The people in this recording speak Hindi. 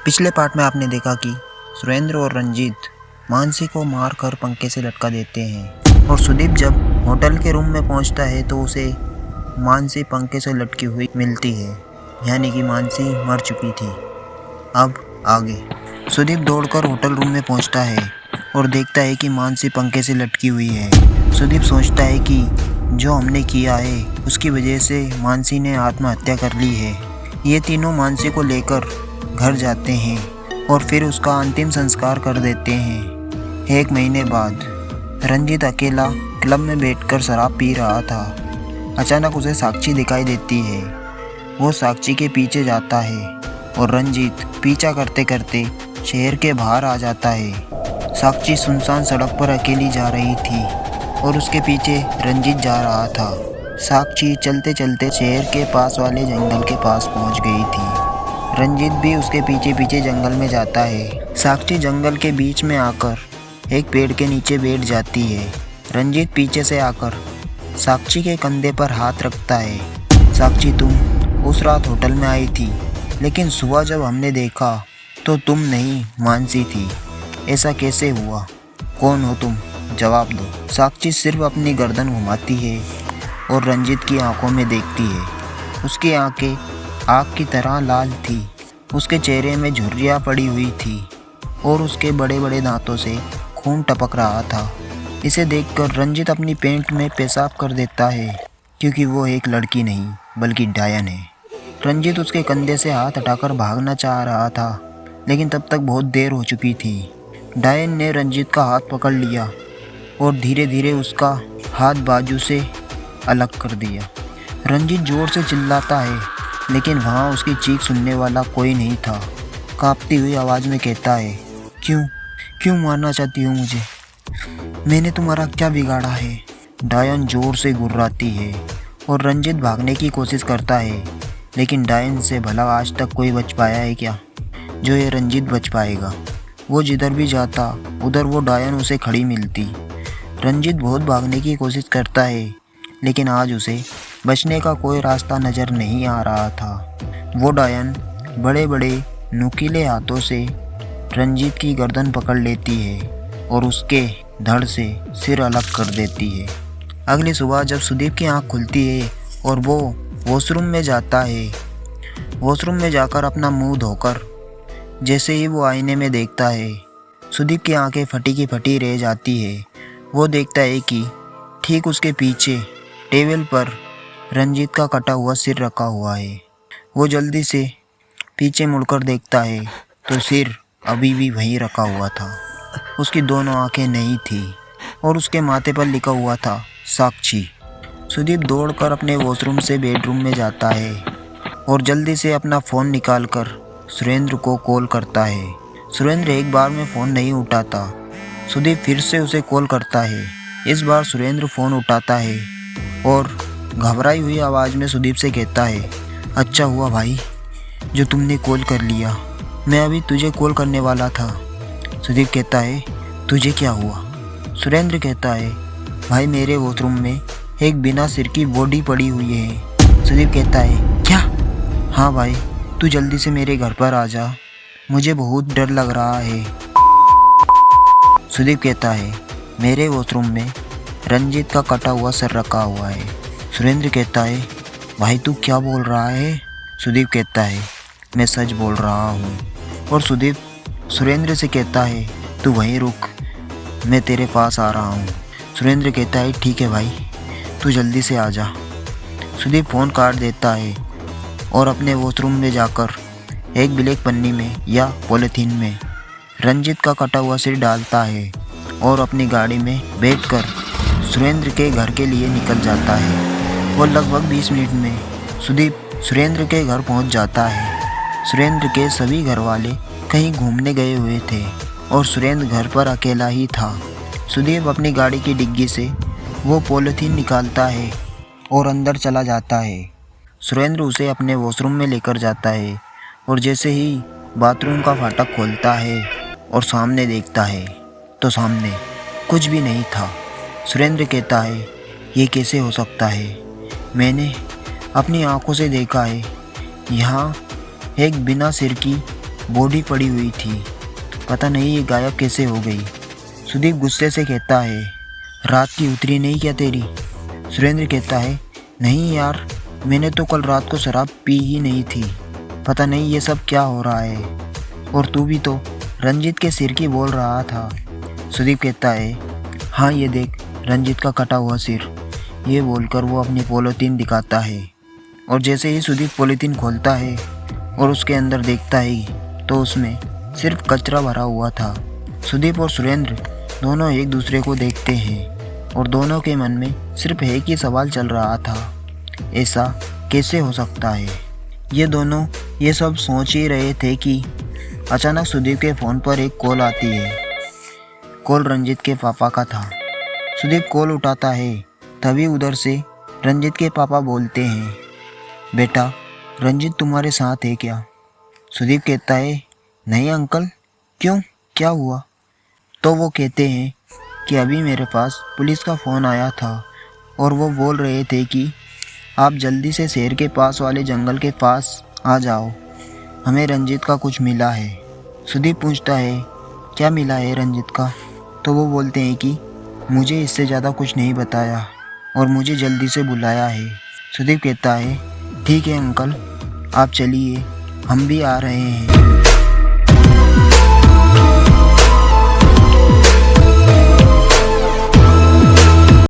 पिछले पार्ट में आपने देखा कि सुरेंद्र और रंजीत मानसी को मारकर पंखे से लटका देते हैं और सुदीप जब होटल के रूम में पहुंचता है तो उसे मानसी पंखे से लटकी हुई मिलती है, यानी कि मानसी मर चुकी थी। अब आगे सुदीप दौड़कर होटल रूम में पहुंचता है और देखता है कि मानसी पंखे से लटकी हुई है। सुदीप सोचता है कि जो हमने किया है उसकी वजह से मानसी ने आत्महत्या कर ली है। ये तीनों मानसी को लेकर घर जाते हैं और फिर उसका अंतिम संस्कार कर देते हैं। 1 महीने बाद रंजीत अकेला क्लब में बैठकर शराब पी रहा था। अचानक उसे साक्षी दिखाई देती है। वो साक्षी के पीछे जाता है और रंजीत पीछा करते करते शहर के बाहर आ जाता है। साक्षी सुनसान सड़क पर अकेली जा रही थी और उसके पीछे रंजीत जा रहा था। साक्षी चलते चलते शहर के पास वाले जंगल के पास पहुंच गई थी। रंजीत भी उसके पीछे पीछे जंगल में जाता है। साक्षी जंगल के बीच में आकर एक पेड़ के नीचे बैठ जाती है। रंजीत पीछे से आकर साक्षी के कंधे पर हाथ रखता है। साक्षी, तुम उस रात होटल में आई थी, लेकिन सुबह जब हमने देखा तो तुम नहीं मानसी थी। ऐसा कैसे हुआ? कौन हो तुम? जवाब दो। साक्षी सिर्फ अपनी गर्दन घुमाती है और रंजीत की आंखों में देखती है। उसकी आंखें आग की तरह लाल थी। उसके चेहरे में झुर्रियाँ पड़ी हुई थी और उसके बड़े बड़े दांतों से खून टपक रहा था। इसे देखकर रंजीत अपनी पैंट में पेशाब कर देता है, क्योंकि वो एक लड़की नहीं बल्कि डायन है। रंजीत उसके कंधे से हाथ हटाकर भागना चाह रहा था, लेकिन तब तक बहुत देर हो चुकी थी। डायन ने रंजीत का हाथ पकड़ लिया और धीरे धीरे उसका हाथ बाजू से अलग कर दिया। रंजीत जोर से चिल्लाता है, लेकिन वहाँ उसकी चीख सुनने वाला कोई नहीं था। कांपती हुई आवाज़ में कहता है, क्यों मारना चाहती हो मुझे? मैंने तुम्हारा क्या बिगाड़ा है? डायन जोर से गुर्राती है और रंजीत भागने की कोशिश करता है, लेकिन डायन से भला आज तक कोई बच पाया है क्या, जो ये रंजीत बच पाएगा? वो जिधर भी जाता उधर वो डायन उसे खड़ी मिलती। रंजीत बहुत भागने की कोशिश करता है, लेकिन आज उसे बचने का कोई रास्ता नज़र नहीं आ रहा था। वो डायन बड़े बड़े नुकीले हाथों से रंजीत की गर्दन पकड़ लेती है और उसके धड़ से सिर अलग कर देती है। अगली सुबह जब सुदीप की आंख खुलती है और वो वॉशरूम में जाता है, वॉशरूम में जाकर अपना मुंह धोकर जैसे ही वो आईने में देखता है, सुदीप की आंखें फटी की फटी रह जाती है। वो देखता है कि ठीक उसके पीछे टेबल पर रंजीत का कटा हुआ सिर रखा हुआ है। वो जल्दी से पीछे मुड़कर देखता है तो सिर अभी भी वहीं रखा हुआ था। उसकी दोनों आंखें नहीं थी और उसके माथे पर लिखा हुआ था साक्षी। सुदीप दौड़कर अपने वॉशरूम से बेडरूम में जाता है और जल्दी से अपना फ़ोन निकालकर सुरेंद्र को कॉल करता है। सुरेंद्र एक बार में फ़ोन नहीं उठाता। सुदीप फिर से उसे कॉल करता है। इस बार सुरेंद्र फ़ोन उठाता है और घबराई हुई आवाज़ में सुदीप से कहता है, अच्छा हुआ भाई जो तुमने कॉल कर लिया, मैं अभी तुझे कॉल करने वाला था। सुदीप कहता है, तुझे क्या हुआ? सुरेंद्र कहता है, भाई मेरे वॉशरूम में एक बिना सिर की बॉडी पड़ी हुई है। सुदीप कहता है, क्या? हाँ भाई, तू जल्दी से मेरे घर पर आ जा, मुझे बहुत डर लग रहा है। सुदीप कहता है, मेरे वॉशरूम में रंजीत का कटा हुआ सर रखा हुआ है। सुरेंद्र कहता है, भाई तू क्या बोल रहा है? सुदीप कहता है, मैं सच बोल रहा हूँ। और सुदीप सुरेंद्र से कहता है, तू वहीं रुक, मैं तेरे पास आ रहा हूँ। सुरेंद्र कहता है, ठीक है भाई, तू जल्दी से आ जा। सुदीप फ़ोन काट देता है और अपने वॉशरूम में जाकर एक ब्लैक पन्नी में या पॉलीथीन में रंजीत का कटा हुआ सिर डालता है और अपनी गाड़ी में बैठकर सुरेंद्र के घर के लिए निकल जाता है। और लगभग 20 मिनट में सुदीप सुरेंद्र के घर पहुंच जाता है। सुरेंद्र के सभी घर वाले कहीं घूमने गए हुए थे और सुरेंद्र घर पर अकेला ही था। सुदीप अपनी गाड़ी की डिग्गी से वो पॉलीथीन निकालता है और अंदर चला जाता है। सुरेंद्र उसे अपने वॉशरूम में लेकर जाता है और जैसे ही बाथरूम का फाटक खोलता है और सामने देखता है तो सामने कुछ भी नहीं था। सुरेंद्र कहता है, ये कैसे हो सकता है? मैंने अपनी आंखों से देखा है, यहाँ एक बिना सिर की बॉडी पड़ी हुई थी। पता नहीं ये गायब कैसे हो गई। सुदीप गुस्से से कहता है, रात की उतरी नहीं क्या तेरी? सुरेंद्र कहता है, नहीं यार, मैंने तो कल रात को शराब पी ही नहीं थी। पता नहीं ये सब क्या हो रहा है। और तू भी तो रंजीत के सिर की बोल रहा था। सुदीप कहता है, हाँ ये देख रंजीत का कटा हुआ सिर। ये बोलकर वो अपनी पॉलीथीन दिखाता है। और जैसे ही सुदीप पॉलीथीन खोलता है और उसके अंदर देखता है तो उसमें सिर्फ कचरा भरा हुआ था। सुदीप और सुरेंद्र दोनों एक दूसरे को देखते हैं और दोनों के मन में सिर्फ एक ही सवाल चल रहा था, ऐसा कैसे हो सकता है। ये दोनों ये सब सोच ही रहे थे कि अचानक सुदीप के फ़ोन पर एक कॉल आती है। कॉल रंजीत के पापा का था। सुदीप कॉल उठाता है, तभी उधर से रंजीत के पापा बोलते हैं, बेटा रंजीत तुम्हारे साथ है क्या? सुदीप कहता है, नहीं अंकल, क्यों, क्या हुआ? तो वो कहते हैं कि अभी मेरे पास पुलिस का फ़ोन आया था और वो बोल रहे थे कि आप जल्दी से शहर के पास वाले जंगल के पास आ जाओ, हमें रंजीत का कुछ मिला है। सुदीप पूछता है, क्या मिला है रंजीत का? तो वो बोलते हैं कि मुझे इससे ज़्यादा कुछ नहीं बताया और मुझे जल्दी से बुलाया है। सुदीप कहता है, ठीक है अंकल, आप चलिए, हम भी आ रहे हैं।